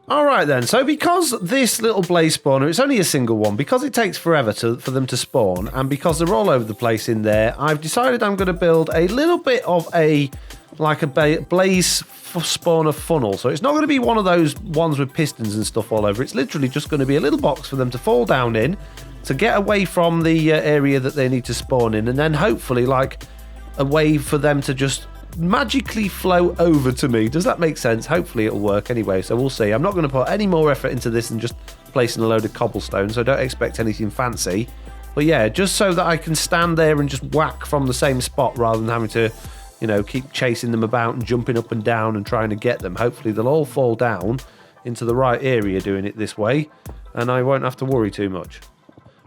Alright then, so because this little blaze spawner, it's only a single one, because it takes forever for them to spawn, and because they're all over the place in there, I've decided I'm going to build a little bit of a blaze spawner funnel. So it's not going to be one of those ones with pistons and stuff all over. It's literally just going to be a little box for them to fall down in, to get away from the area that they need to spawn in, and then hopefully like a way for them to just magically flow over to me. Does that make sense? Hopefully it'll work anyway, so we'll see. I'm not going to put any more effort into this than just placing a load of cobblestone, so don't expect anything fancy. But yeah, just so that I can stand there and just whack from the same spot rather than having to, you know, keep chasing them about and jumping up and down and trying to get them. Hopefully they'll all fall down into the right area doing it this way, and I won't have to worry too much.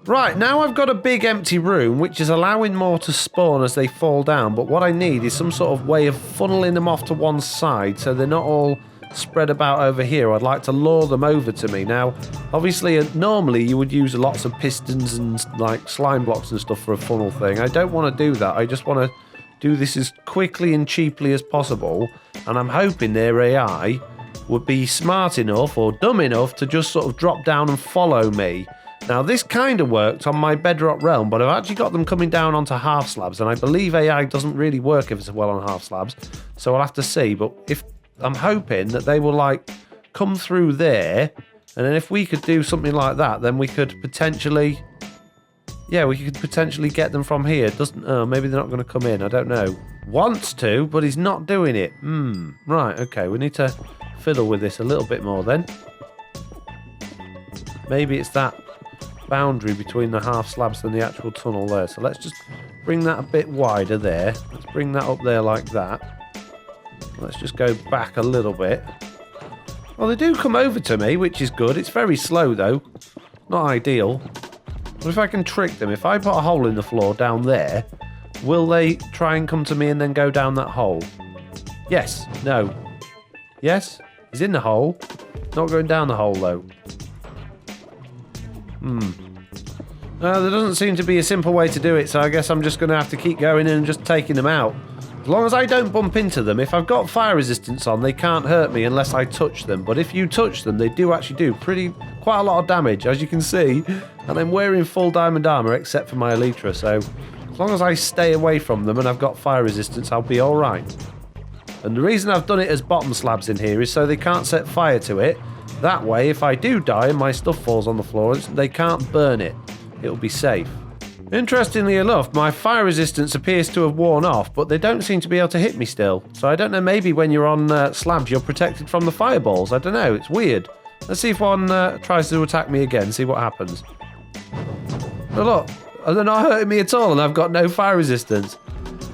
Right, now I've got a big empty room, which is allowing more to spawn as they fall down, but what I need is some sort of way of funneling them off to one side so they're not all spread about over here. I'd like to lure them over to me. Now, obviously, normally you would use lots of pistons and like slime blocks and stuff for a funnel thing. I don't want to do that. I just want to do this as quickly and cheaply as possible, and I'm hoping their AI would be smart enough or dumb enough to just sort of drop down and follow me. Now, this kind of worked on my Bedrock realm, but I've actually got them coming down onto half slabs, and I believe AI doesn't really work if it's well on half slabs, so I'll have to see. But if I'm hoping that they will, like, come through there, and then if we could do something like that, then we could potentially... Yeah, we could potentially get them from here. Maybe they're not going to come in, I don't know. Wants to, but he's not doing it. Right, okay, we need to fiddle with this a little bit more then. Maybe it's that boundary between the half slabs and the actual tunnel there. So let's just bring that a bit wider there. Let's bring that up there like that. Let's just go back a little bit. Well, they do come over to me, which is good. It's very slow though. Not ideal. But if I can trick them, if I put a hole in the floor down there, will they try and come to me and then go down that hole? Yes. No. Yes? He's in the hole. Not going down the hole though. There doesn't seem to be a simple way to do it, so I guess I'm just going to have to keep going in and just taking them out. As long as I don't bump into them, if I've got fire resistance on, they can't hurt me unless I touch them. But if you touch them, they do actually do quite a lot of damage, as you can see. And I'm wearing full diamond armor, except for my elytra, so as long as I stay away from them and I've got fire resistance, I'll be alright. And the reason I've done it as bottom slabs in here is so they can't set fire to it. That way, if I do die and my stuff falls on the floor, they can't burn it. It'll be safe. Interestingly enough, my fire resistance appears to have worn off, but they don't seem to be able to hit me still. So I don't know, maybe when you're on slabs, you're protected from the fireballs. I don't know, it's weird. Let's see if one tries to attack me again, see what happens. Oh look, they're not hurting me at all and I've got no fire resistance.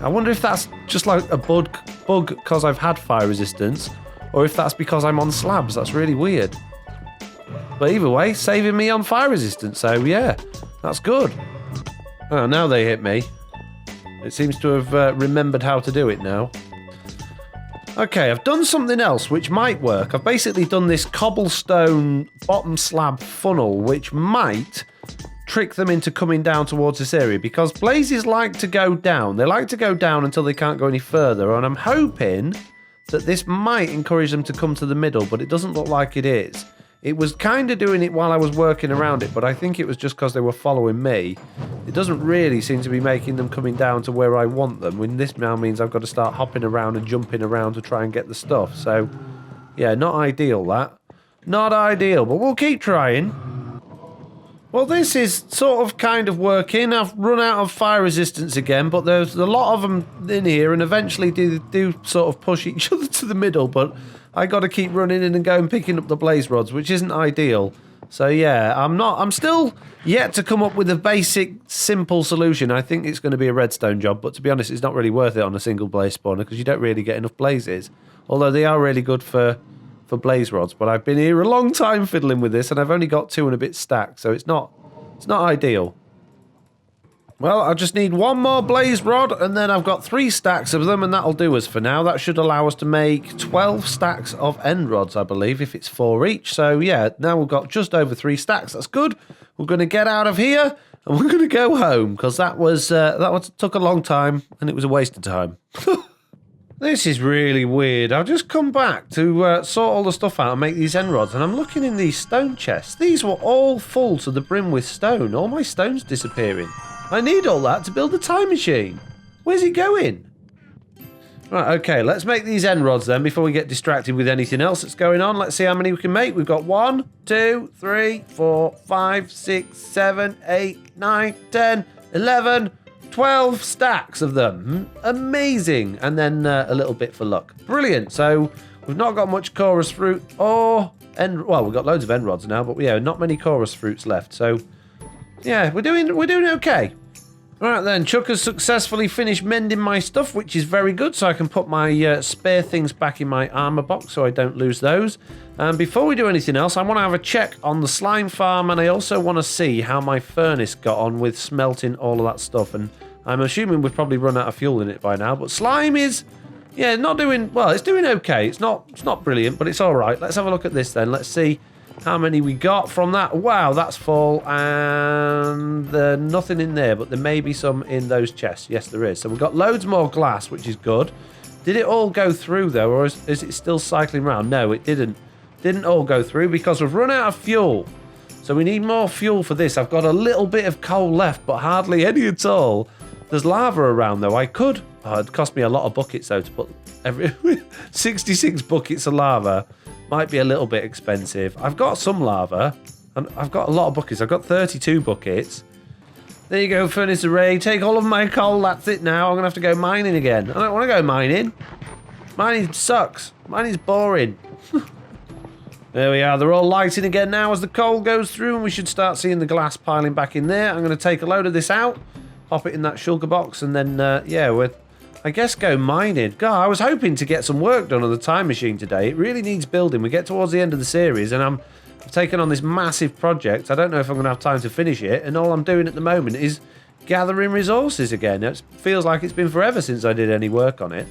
I wonder if that's just like a bug because I've had fire resistance, or if that's because I'm on slabs. That's really weird. But either way, saving me on fire resistance, so yeah, that's good. Oh, now they hit me. It seems to have remembered how to do it now. Okay, I've done something else which might work. I've basically done this cobblestone bottom slab funnel, which might trick them into coming down towards this area, because blazes like to go down. They like to go down until they can't go any further, and I'm hoping that this might encourage them to come to the middle, but it doesn't look like it is. It was kind of doing it while I was working around it, but I think it was just because they were following me. It doesn't really seem to be making them coming down to where I want them, when this now means I've got to start hopping around and jumping around to try and get the stuff. So, yeah, not ideal, that. Not ideal, but we'll keep trying. Well, this is sort of kind of working. I've run out of fire resistance again, but there's a lot of them in here, and eventually do sort of push each other to the middle, but I got to keep running in and going picking up the blaze rods, which isn't ideal. So yeah, I'm still yet to come up with a basic, simple solution. I think it's going to be a redstone job, but to be honest, it's not really worth it on a single blaze spawner because you don't really get enough blazes. Although they are really good for blaze rods, but I've been here a long time fiddling with this, and I've only got 2 and a bit stacked, so it's not ideal. Well, I just need 1 more blaze rod, and then I've got 3 stacks of them, and that'll do us for now. That should allow us to make 12 stacks of end rods, I believe, if it's 4 each. So yeah, now we've got just over 3 stacks. That's good. We're going to get out of here, and we're going to go home, because that took a long time, and it was a waste of time. This is really weird. I've just come back to sort all the stuff out and make these end rods, and I'm looking in these stone chests. These were all full to the brim with stone. All my stone's disappearing. I need all that to build the time machine. Where's it going? Right, okay, let's make these end rods then before we get distracted with anything else that's going on. Let's see how many we can make. We've got 1, 2, 3, 4, 5, 6, 7, 8, 9, 10, 11... 12 stacks of them. Amazing. And then a little bit for luck. Brilliant. So we've not got much chorus fruit or end. Well, we've got loads of end rods now, but yeah, not many chorus fruits left. So yeah, we're doing okay. All right then, Chuck has successfully finished mending my stuff, which is very good. So I can put my spare things back in my armor box so I don't lose those. And before we do anything else, I want to have a check on the slime farm, and I also want to see how my furnace got on with smelting all of that stuff. And I'm assuming we've probably run out of fuel in it by now, but slime is, yeah, not doing, well, it's doing okay. It's not brilliant, but it's all right. Let's have a look at this then. Let's see how many we got from that. Wow, that's full, and there's nothing in there, but there may be some in those chests. Yes, there is. So we've got loads more glass, which is good. Did it all go through, though, or is it still cycling around? No, it didn't. Didn't all go through because we've run out of fuel. So we need more fuel for this. I've got a little bit of coal left, but hardly any at all. There's lava around, though. I could... Oh, it'd cost me a lot of buckets, though, to put... 66 buckets of lava might be a little bit expensive. I've got some lava, and I've got a lot of buckets. I've got 32 buckets. There you go, furnace array. Take all of my coal. That's it now. I'm going to have to go mining again. I don't want to go mining. Mining sucks. Mining's boring. There we are. They're all lighting again now as the coal goes through, and we should start seeing the glass piling back in there. I'm going to take a load of this out, pop it in that shulker box, and then, yeah, we're, I guess, go mining. God, I was hoping to get some work done on the time machine today. It really needs building. We get towards the end of the series, and I've taken on this massive project. I don't know if I'm going to have time to finish it, and all I'm doing at the moment is gathering resources again. It feels like it's been forever since I did any work on it.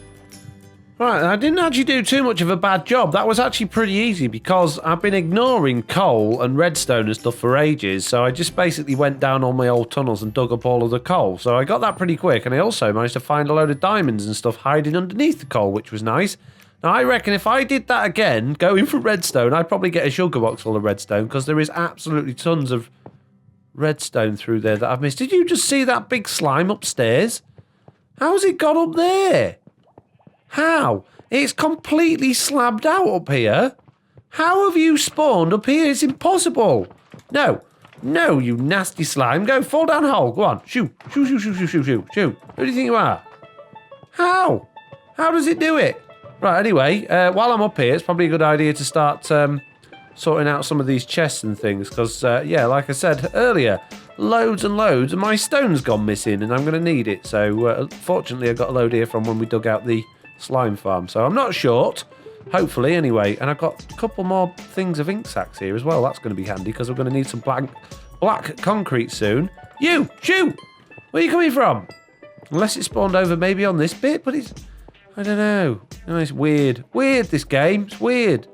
Right, I didn't actually do too much of a bad job. That was actually pretty easy because I've been ignoring coal and redstone and stuff for ages. So I just basically went down all my old tunnels and dug up all of the coal. So I got that pretty quick, and I also managed to find a load of diamonds and stuff hiding underneath the coal, which was nice. Now I reckon if I did that again, going for redstone, I'd probably get a sugar box full of redstone because there is absolutely tons of redstone through there that I've missed. Did you just see that big slime upstairs? How's it got up there? How? It's completely slabbed out up here. How have you spawned up here? It's impossible. No. No, you nasty slime. Go, fall down hole. Go on. Shoot. Shoot, shoot, shoot, shoot, shoot, shoot. Shoot. Who do you think you are? How? How does it do it? Right, anyway, while I'm up here, it's probably a good idea to start sorting out some of these chests and things. Because, yeah, like I said earlier, loads and loads of my stone's gone missing, and I'm going to need it. So, fortunately, I got a load here from when we dug out the slime farm, so I'm not short, hopefully, anyway. And I've got a couple more things of ink sacks here as well. That's going to be handy because we're going to need some black concrete soon. You, shoot! Where are you coming from? Unless it spawned over maybe on this bit, but it's, I don't know. No, it's weird. Weird, this game. It's weird.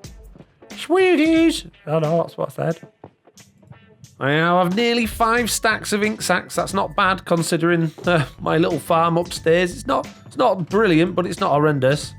It's weird, it is. Oh no, that's what I said. I now have nearly 5 stacks of ink sacks. That's not bad considering my little farm upstairs. It's not brilliant, but it's not horrendous.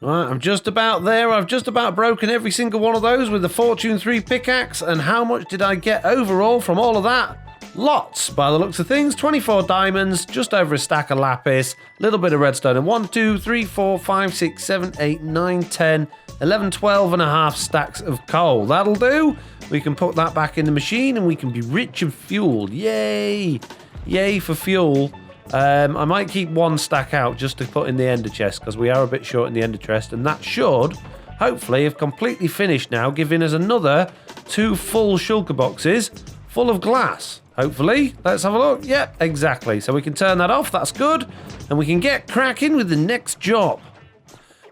Right, I'm just about there. I've just about broken every single one of those with the Fortune 3 pickaxe. And how much did I get overall from all of that? Lots, by the looks of things. 24 diamonds, just over a stack of lapis, a little bit of redstone, and 1, 2, 3, 4, 5, 6, 7, 8, 9, 10, 11, 12 and a half stacks of coal. That'll do. We can put that back in the machine and we can be rich of fuel. Yay! Yay for fuel. I might keep 1 stack out just to put in the ender chest because we are a bit short in the ender chest, and that should hopefully have completely finished now, giving us another 2 full shulker boxes full of glass. Hopefully. Let's have a look. Yep, exactly. So we can turn that off. That's good. And we can get cracking with the next job.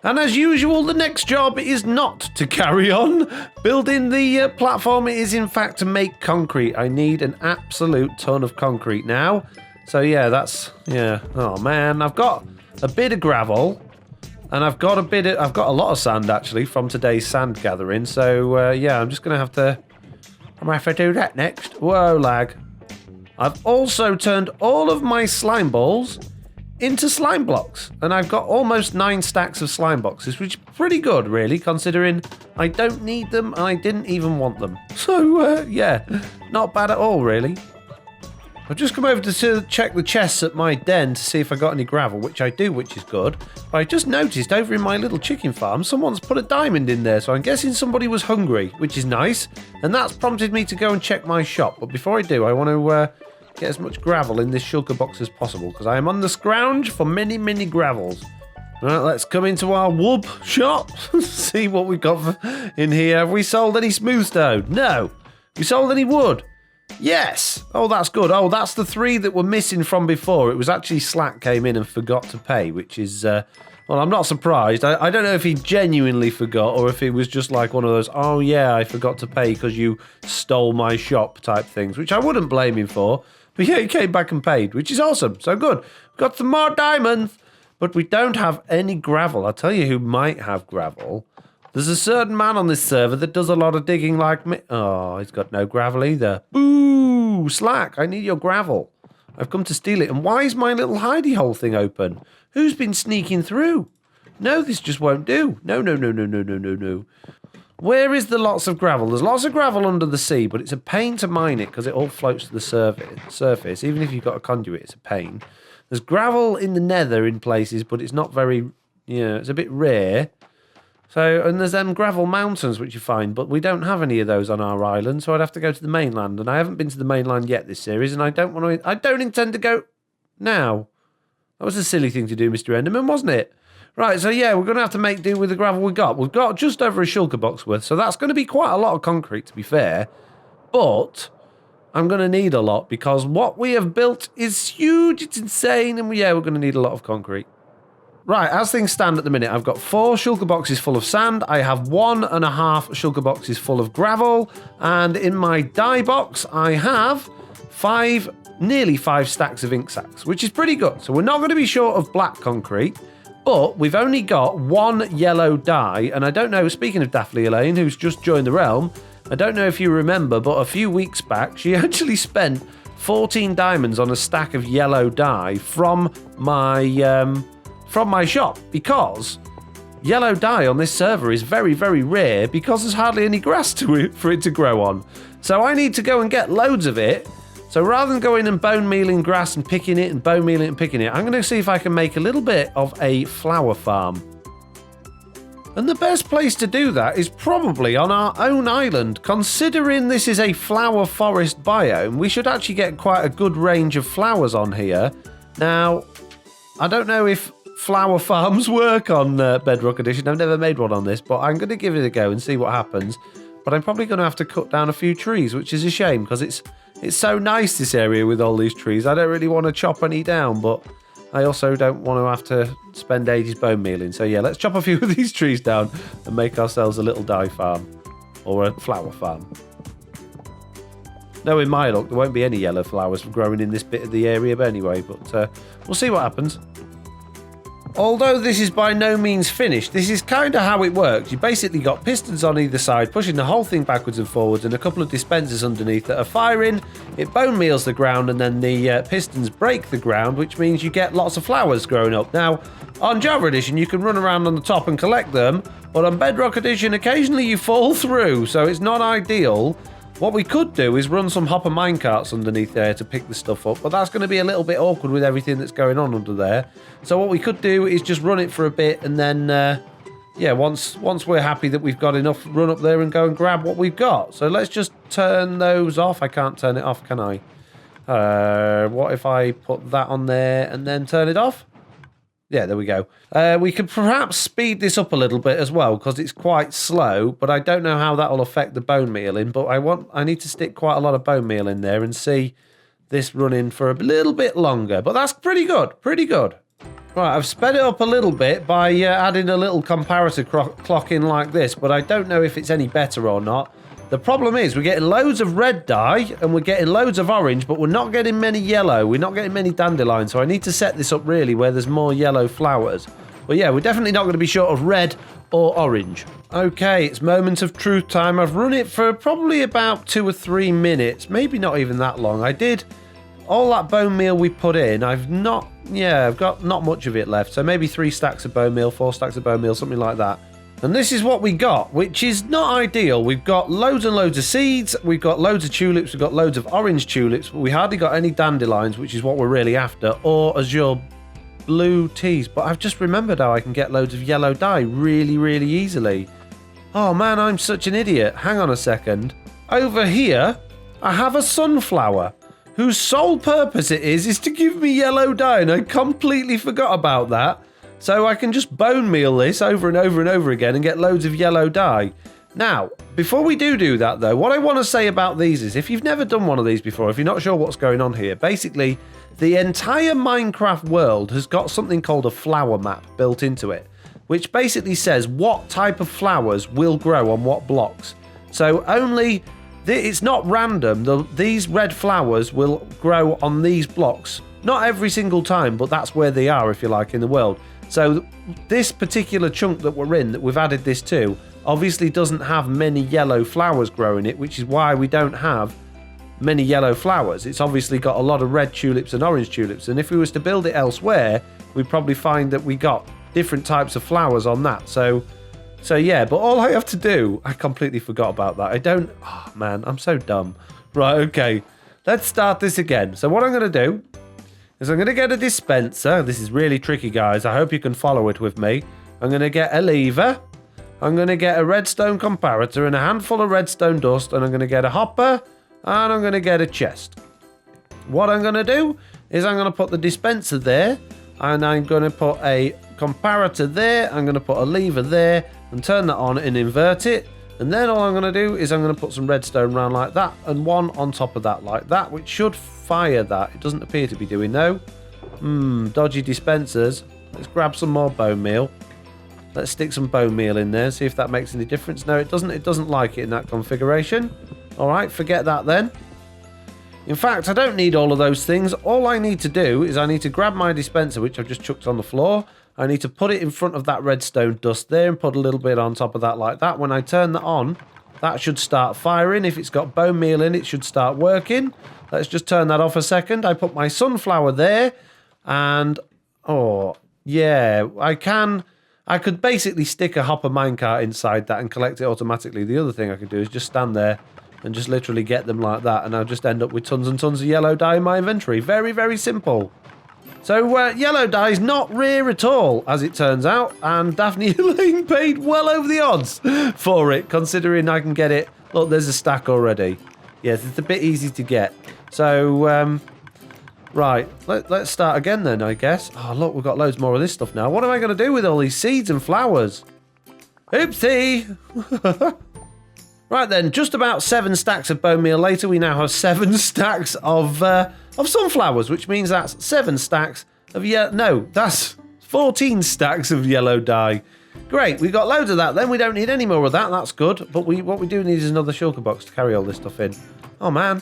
And as usual, the next job is not to carry on building the platform. It is, in fact, to make concrete. I need an absolute ton of concrete now. So, yeah, that's... Yeah. Oh, man. I've got a bit of gravel. And I've got a lot of sand, actually, from today's sand gathering. So, yeah, I'm just going to have to... I'm going to have to do that next. Whoa, lag. I've also turned all of my slime balls into slime blocks. And I've got almost 9 stacks of slime boxes, which is pretty good, really, considering I don't need them and I didn't even want them. So, yeah, not bad at all, really. I've just come over to check the chests at my den to see if I got any gravel, which I do, which is good. But I just noticed over in my little chicken farm, someone's put a diamond in there, so I'm guessing somebody was hungry, which is nice. And that's prompted me to go and check my shop. But before I do, I want to get as much gravel in this shulker box as possible, because I am on the scrounge for many, many gravels. Right, let's come into our wood shop, see what we've got in here. Have we sold any smooth stone? No. We sold any wood? Yes. Oh, that's good. Oh, that's the 3 that were missing from before. It was actually Slack came in and forgot to pay, which is, well, I'm not surprised. I don't know if he genuinely forgot or if it was just like one of those, oh, yeah, I forgot to pay because you stole my shop type things, which I wouldn't blame him for. But yeah, he came back and paid, which is awesome. So good. We've got some more diamonds, but we don't have any gravel. I'll tell you who might have gravel. There's a certain man on this server that does a lot of digging like me. Oh, he's got no gravel either. Boo! Slack, I need your gravel. I've come to steal it. And why is my little hidey hole thing open? Who's been sneaking through? No, this just won't do. No, no, no, no, no, no, no, no. Where is the lots of gravel? There's lots of gravel under the sea, but it's a pain to mine it because it all floats to the surface. Even if you've got a conduit, it's a pain. There's gravel in the nether in places, but it's not very, it's a bit rare. So, and there's them gravel mountains which you find, but we don't have any of those on our island, so I'd have to go to the mainland, and I haven't been to the mainland yet this series, and I don't intend to go now. That was a silly thing to do, Mr. Enderman, wasn't it? Right, so yeah, we're going to have to make do with the gravel we got. We've got just over a shulker box worth, so that's going to be quite a lot of concrete, to be fair, but I'm going to need a lot, because what we have built is huge, it's insane, and yeah, we're going to need a lot of concrete. Right, as things stand at the minute, I've got 4 shulker boxes full of sand. I have 1.5 shulker boxes full of gravel. And in my dye box, I have nearly 5 stacks of ink sacks, which is pretty good. So we're not going to be short of black concrete, but we've only got 1 yellow dye. And I don't know, speaking of Daphne Elaine, who's just joined the realm, I don't know if you remember, but a few weeks back, she actually spent 14 diamonds on a stack of yellow dye from my shop, because yellow dye on this server is very, very rare because there's hardly any grass for it to grow on. So I need to go and get loads of it. So rather than going and bone mealing grass and picking it and bone mealing it and picking it, I'm going to see if I can make a little bit of a flower farm. And the best place to do that is probably on our own island. Considering this is a flower forest biome, we should actually get quite a good range of flowers on here. Now, I don't know if flower farms work on Bedrock Edition. I've never made one on this, but I'm going to give it a go and see what happens. But I'm probably going to have to cut down a few trees, which is a shame because it's so nice, this area with all these trees. I don't really want to chop any down, but I also don't want to have to spend ages bone mealing. So yeah, let's chop a few of these trees down and make ourselves a little dye farm or a flower farm. No, in my luck, there won't be any yellow flowers growing in this bit of the area, but anyway, but we'll see what happens. Although this is by no means finished, this is kind of how it works. You basically got pistons on either side, pushing the whole thing backwards and forwards, and a couple of dispensers underneath that are firing. It bone meals the ground, and then the pistons break the ground, which means you get lots of flowers growing up. Now, on Java Edition, you can run around on the top and collect them, but on Bedrock Edition, occasionally you fall through, so it's not ideal. What we could do is run some hopper minecarts underneath there to pick the stuff up, but that's going to be a little bit awkward with everything that's going on under there. So what we could do is just run it for a bit, and then, yeah, once we're happy that we've got enough, run up there and go and grab what we've got. So let's just turn those off. I can't turn it off, can I? What if I put that on there and then turn it off? Yeah, there we go. We could perhaps speed this up a little bit as well because it's quite slow, but I don't know how that will affect the bone mealing. But I need to stick quite a lot of bone meal in there and see this running for a little bit longer. But that's pretty good, pretty good. Right, I've sped it up a little bit by adding a little comparator clock in like this, but I don't know if it's any better or not. The problem is we're getting loads of red dye and we're getting loads of orange, but we're not getting many yellow. We're not getting many dandelions, so I need to set this up really where there's more yellow flowers. But yeah, we're definitely not going to be short of red or orange. Okay, it's moment of truth time. I've run it for probably about 2 or 3 minutes, maybe not even that long. I did all that bone meal we put in, I've got not much of it left. So maybe 3 stacks of bone meal, 4 stacks of bone meal, something like that. And this is what we got, which is not ideal. We've got loads and loads of seeds, we've got loads of tulips, we've got loads of orange tulips, but we hardly got any dandelions, which is what we're really after, or azure blue teas. But I've just remembered how I can get loads of yellow dye really, really easily. Oh man, I'm such an idiot. Hang on a second. Over here, I have a sunflower, whose sole purpose it is to give me yellow dye, and I completely forgot about that. So I can just bone meal this over and over and over again and get loads of yellow dye. Now, before we do that though, what I want to say about these is, if you've never done one of these before, if you're not sure what's going on here, basically the entire Minecraft world has got something called a flower map built into it, which basically says what type of flowers will grow on what blocks. So it's not random. These red flowers will grow on these blocks. Not every single time, but that's where they are, if you like, in the world. So this particular chunk that we're in, that we've added this to, obviously doesn't have many yellow flowers growing it, which is why we don't have many yellow flowers. It's obviously got a lot of red tulips and orange tulips. And if we was to build it elsewhere, we'd probably find that we got different types of flowers on that. So yeah, but all I have to do, I completely forgot about that. Oh man, I'm so dumb. Right, okay. Let's start this again. So what I'm going to do is I'm going to get a dispenser. This is really tricky, guys. I hope you can follow it with me. I'm going to get a lever. I'm going to get a redstone comparator and a handful of redstone dust. And I'm going to get a hopper. And I'm going to get a chest. What I'm going to do is I'm going to put the dispenser there. And I'm going to put a comparator there. I'm going to put a lever there. And turn that on and invert it. And then all I'm going to do is I'm going to put some redstone around like that. And one on top of that like that. Which should fire that. It doesn't appear to be doing though. Dodgy dispensers. Let's grab some more bone meal. Let's stick some bone meal in there, see if that makes any difference. No, it doesn't. It doesn't like it in that configuration. All right, forget that then. In fact, I don't need all of those things. All I need to do is I need to grab my dispenser, which I've just chucked on the floor. I need to put it in front of that redstone dust there and put a little bit on top of that like that. When I turn that on, that should start firing. If it's got bone meal in, it should start working. Let's just turn that off a second. I put my sunflower there and, oh, yeah, I could basically stick a hopper minecart inside that and collect it automatically. The other thing I could do is just stand there and just literally get them like that, and I'll just end up with tons and tons of yellow dye in my inventory. Very, very simple. So, yellow dye is not rare at all, as it turns out, and Daphne Elaine paid well over the odds for it, considering I can get it. Look, there's a stack already. Yes, it's a bit easy to get. So, right, let's start again then, I guess. Oh, look, we've got loads more of this stuff now. What am I going to do with all these seeds and flowers? Oopsie! Right then, just about 7 stacks of bone meal later, we now have 7 stacks of sunflowers, which means that's 7 stacks of that's 14 stacks of yellow dye. Great, we got loads of that then. We don't need any more of that, that's good. But what we do need is another shulker box to carry all this stuff in. Oh man.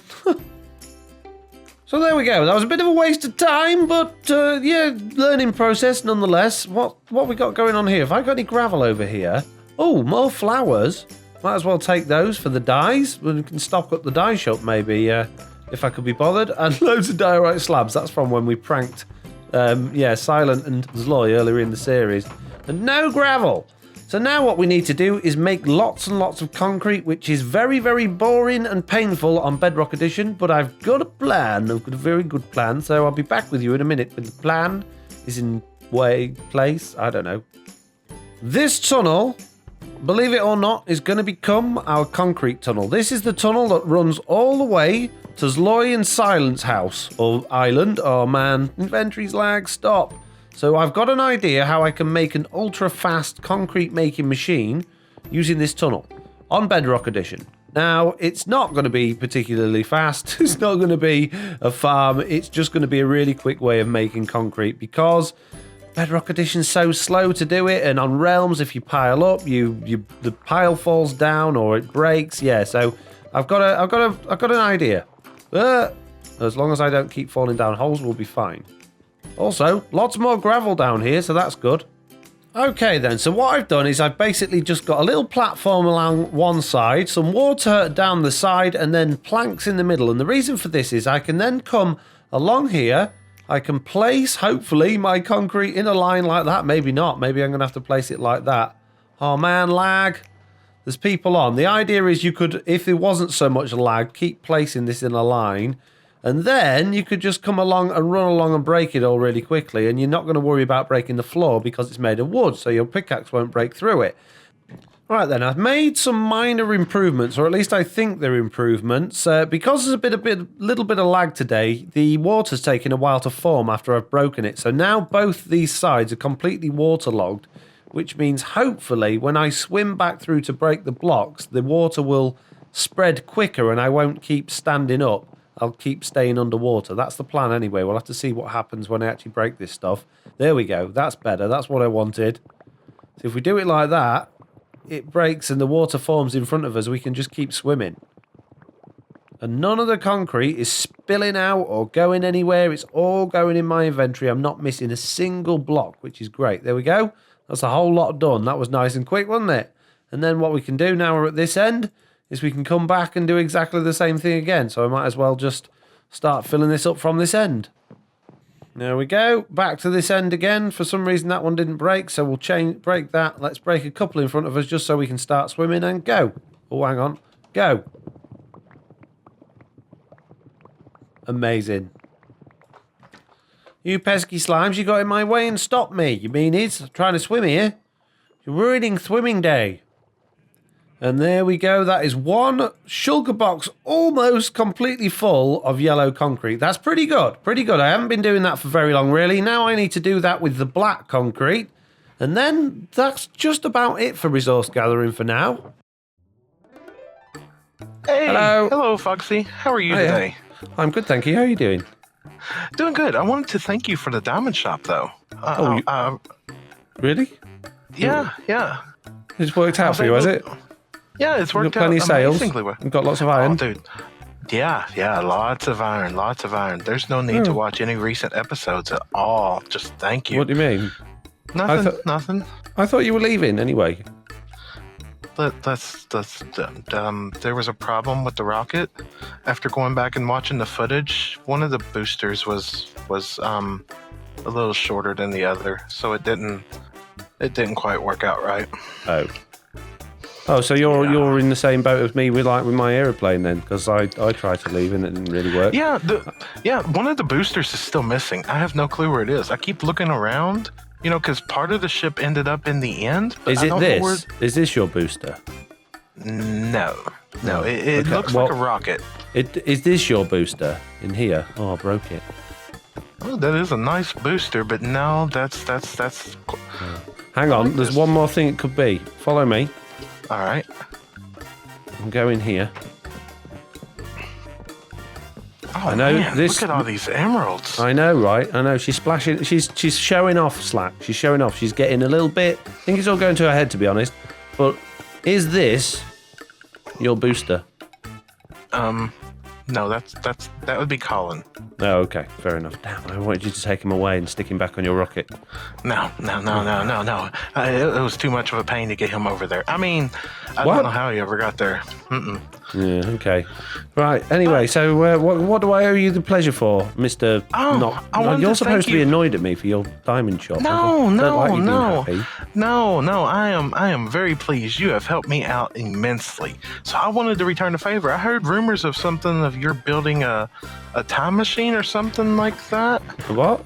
So there we go. That was a bit of a waste of time, but yeah, learning process nonetheless. What we got going on here? Have I got any gravel over here? Oh, more flowers. Might as well take those for the dyes. We can stock up the dye shop maybe, if I could be bothered. And loads of diorite slabs. That's from when we pranked, Silent and Zloy earlier in the series. And no gravel. So now what we need to do is make lots and lots of concrete, which is very, very boring and painful on Bedrock Edition. But I've got a plan. I've got a very good plan. So I'll be back with you in a minute when the plan is in place. I don't know. This tunnel, believe it or not, is going to become our concrete tunnel. This is the tunnel that runs all the way to Zloy and Silent's house, or island. Oh man, inventory's lag, stop. So I've got an idea how I can make an ultra-fast concrete making machine using this tunnel on Bedrock Edition. Now, it's not going to be particularly fast. It's not going to be a farm. It's just going to be a really quick way of making concrete because Bedrock Edition's so slow to do it, and on Realms, if you pile up, the pile falls down or it breaks. Yeah, so I've got an idea. As long as I don't keep falling down holes, we'll be fine. Also, lots more gravel down here, so that's good. Okay then, so what I've done is I've basically just got a little platform along one side, some water down the side, and then planks in the middle. And the reason for this is I can then come along here, I can place, hopefully, my concrete in a line like that. Maybe not. Maybe I'm going to have to place it like that. Oh, man, lag. There's people on. The idea is you could, if there wasn't so much lag, keep placing this in a line. And then you could just come along and run along and break it all really quickly. And you're not going to worry about breaking the floor because it's made of wood. So your pickaxe won't break through it. Right then, I've made some minor improvements, or at least I think they're improvements. Because there's a little bit of lag today, the water's taken a while to form after I've broken it. So now both these sides are completely waterlogged, which means hopefully when I swim back through to break the blocks, the water will spread quicker and I won't keep standing up. I'll keep staying underwater. That's the plan anyway. We'll have to see what happens when I actually break this stuff. There we go. That's better. That's what I wanted. So if we do it like that, it breaks and the water forms in front of us, we can just keep swimming. And none of the concrete is spilling out or going anywhere. It's all going in my inventory. I'm not missing a single block, which is great. There we go. That's a whole lot done. That was nice and quick, wasn't it? And then what we can do now we're at this end is we can come back and do exactly the same thing again. So I might as well just start filling this up from this end. There we go. Back to this end again. For some reason that one didn't break, so we'll break that. Let's break a couple in front of us just so we can start swimming and go. Oh, hang on. Go. Amazing. You pesky slimes, you got in my way and stopped me. You meanies. I'm trying to swim here. You're ruining swimming day. And there we go. That is one shulker box almost completely full of yellow concrete. That's pretty good. Pretty good. I haven't been doing that for very long, really. Now I need to do that with the black concrete. And then that's just about it for resource gathering for now. Hey. Hello. Hello, Foxy. How are you today? I'm good, thank you. How are you doing? Doing good. I wanted to thank you for the diamond shop, though. Really? Yeah. It's worked out for you, has it? Yeah, it's worked out plenty of sales. amazingly well. You've got lots of iron. Oh, dude. Yeah, lots of iron. There's no need to watch any recent episodes at all. Just thank you. What do you mean? Nothing. I thought you were leaving anyway. There was a problem with the rocket. After going back and watching the footage, one of the boosters was a little shorter than the other, so it didn't quite work out right. Oh, so you're in the same boat as me with my aeroplane then? Because I tried to leave and it didn't really work. Yeah, one of the boosters is still missing. I have no clue where it is. I keep looking around, because part of the ship ended up in the end. Is it this? Is this your booster? No. It looks like a rocket. Is this your booster in here? Oh, I broke it. Oh, that is a nice booster, but no, that's. Hang on, there's one more thing it could be. Follow me. All right. I'm going here. Oh, I know. Man, look at all these emeralds. I know, right? I know. She's splashing. She's showing off, Slack. She's showing off. She's getting a little bit. I think it's all going to her head, to be honest. But is this your booster? No, that would be Colin. Oh, okay, fair enough. Damn, I wanted you to take him away and stick him back on your rocket. No. It was too much of a pain to get him over there. I mean, I don't know how he ever got there. Yeah, okay. Right, anyway, so what do I owe you the pleasure for, Mr. You're supposed to be annoyed at me for your diamond shop. No. I am very pleased. You have helped me out immensely. So I wanted to return a favor. I heard rumors of something of you're building a time machine or something like that. What?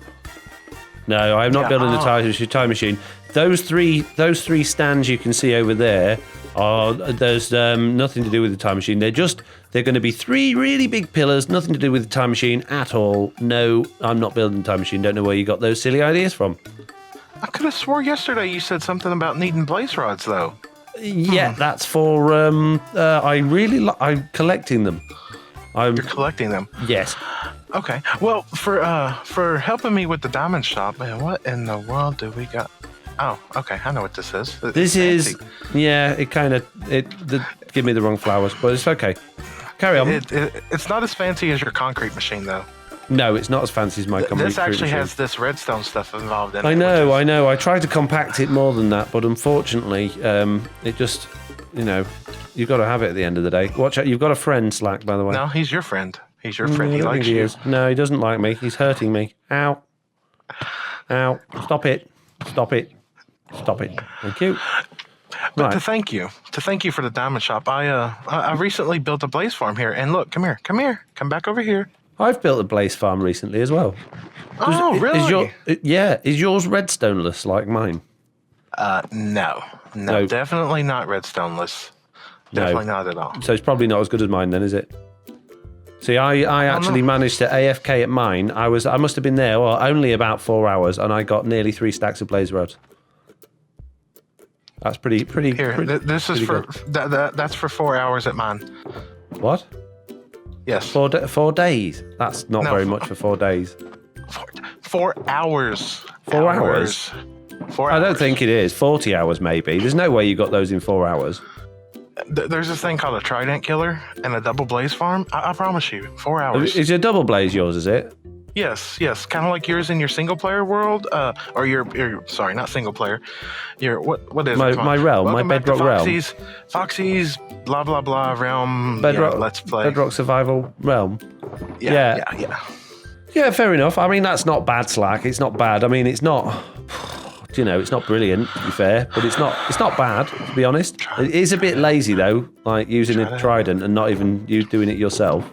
No, I'm not building a time machine. Those three stands you can see over there there's nothing to do with the time machine. They're going to be three really big pillars, nothing to do with the time machine at all. No, I'm not building a time machine. Don't know where you got those silly ideas from. I could have swore yesterday you said something about needing blaze rods, though. Yeah, that's for I'm collecting them. You're collecting them? Yes. Okay. Well, for helping me with the diamond shop, man, what in the world do we got? Oh, okay. I know what this is. It give me the wrong flowers, but it's okay. Carry on. It's not as fancy as your concrete machine, though. No, it's not as fancy as my concrete machine. This actually has this redstone stuff involved in it. I know. I tried to compact it more than that, but unfortunately, it just, you've got to have it at the end of the day. Watch out. You've got a friend, Slack, by the way. No, he's your friend. He's your friend. He I don't likes think you. is. No, he doesn't like me. He's hurting me. Ow. Ow. Stop it. Stop it. Stop it. Thank you. But Right. to thank you for the diamond shop, I recently built a blaze farm here. And look, come here. Come back over here. I've built a blaze farm recently as well. Oh, really? Is yours redstoneless like mine? No, definitely not redstoneless. Definitely not at all. So it's probably not as good as mine then, is it? See, I actually managed to AFK at mine. I must have been there only about 4 hours, and I got nearly 3 stacks of blaze rods. That's pretty. Here, this is for that's for 4 hours at mine. What? Yes. 4 days. That's not very much for 4 days. 4 hours. 4 hours? 4 hours. I don't think it is. 40 hours maybe. There's no way you got those in 4 hours. There's this thing called a trident killer and a double blaze farm. I promise you, 4 hours. Is your double blaze yours, is it? Yes. Kind of like yours in your single player world, or your sorry, not single player. Your what is it? My realm, Welcome my back to Bedrock realm. Foxy's blah blah blah realm. Bedrock. Let's play. Bedrock survival realm. Yeah. Yeah, fair enough. I mean, that's not bad, Slack. It's not bad. I mean, it's not. It's not brilliant, to be fair, but it's not bad, to be honest. It is a bit lazy though, like using a trident and not even you doing it yourself.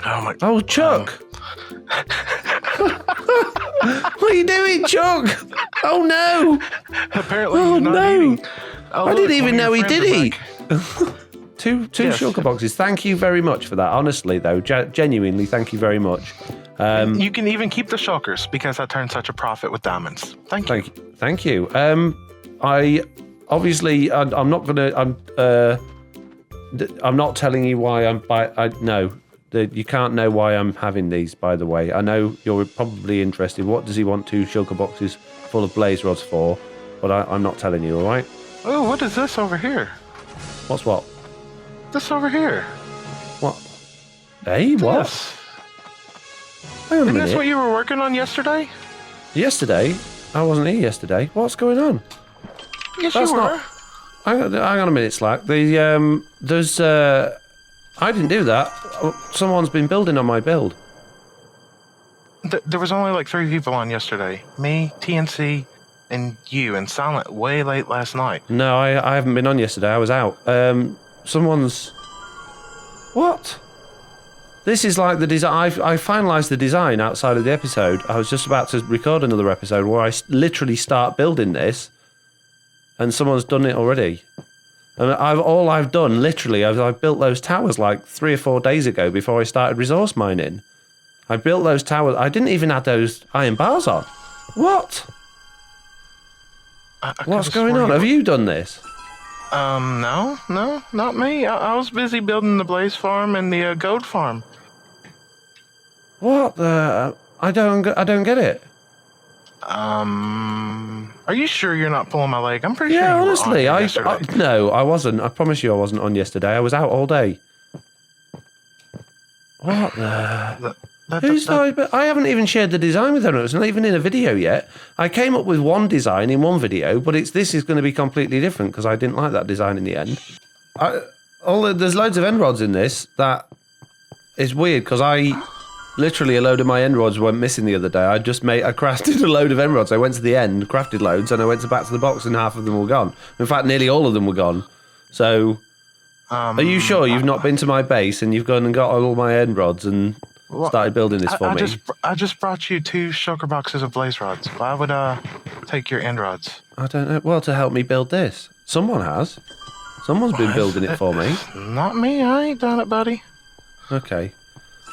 Oh my. Oh, Chuck. What are you doing, Chuck? Oh no! Apparently you're not eating. Oh, I didn't even know he friends did are eat. Two Yes. shulker boxes. Thank you very much for that. Honestly, though, genuinely, thank you very much. You can even keep the shulkers because I turned such a profit with diamonds. Thank you. Thank you. I obviously I'm not gonna. I'm not telling you why you can't know why I'm having these. By the way, I know you're probably interested. What does he want 2 shulker boxes full of blaze rods for? But I'm not telling you. All right. Oh, what is this over here? What's what? This over here. What? Hey, what? This. Hang on a Isn't minute. this what you were working on yesterday? Yesterday? I wasn't here yesterday. What's going on? Yes, That's you were. not- Hang on a minute, Slack. There's I didn't do that. Someone's been building on my build. There was only like 3 people on yesterday. Me, TNC, and you, and Silent way late last night. No, I haven't been on yesterday. I was out. Someone's... What? This is like the design... I finalised the design outside of the episode. I was just about to record another episode where I literally start building this, and someone's done it already. And all I've done, literally, I've built those towers like 3 or 4 days ago before I started resource mining. I built those towers. I didn't even add those iron bars on. What? What's going on? Have you done this? No, not me. I was busy building the blaze farm and the goat farm. What the? I don't get it. Are you sure you're not pulling my leg? I'm pretty sure. Yeah, you honestly, were on yesterday. no, I wasn't. I promise you, I wasn't on yesterday. I was out all day. What the? I haven't even shared the design with anyone. It's not even in a video yet. I came up with one design in one video, but this is going to be completely different because I didn't like that design in the end. There's loads of end rods in this. That is weird because literally a load of my end rods went missing the other day. I crafted a load of end rods. I went to the end, crafted loads, and I went back to the box, and half of them were gone. In fact, nearly all of them were gone. So, are you sure you've not been to my base and you've gone and got all my end rods and started building this for me? I just brought you 2 shulker boxes of blaze rods. Why would take your end rods? I don't know. Well, to help me build this. Someone has. Someone's been building it for me. Not me. I ain't done it, buddy. Okay.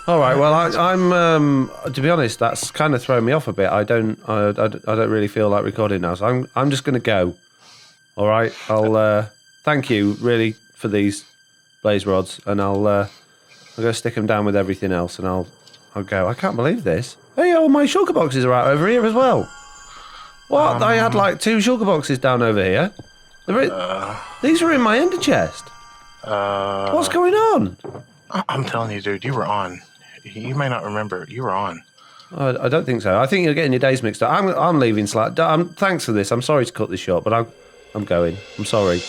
All right. Well, I'm. To be honest, that's kind of thrown me off a bit. I don't really feel like recording now, so I'm just going to go. All right. I'll. Thank you, really, for these blaze rods, and I'll go stick them down with everything else, and I'll go. I can't believe this. Hey, all my shulker boxes are out over here as well. What? I had like 2 shulker boxes down over here. These were in my ender chest. What's going on? I'm telling you, dude, you were on. You may not remember. You were on. I don't think so. I think you're getting your days mixed up. I'm leaving, Slack. Thanks for this. I'm sorry to cut this short, but I'm going. I'm sorry.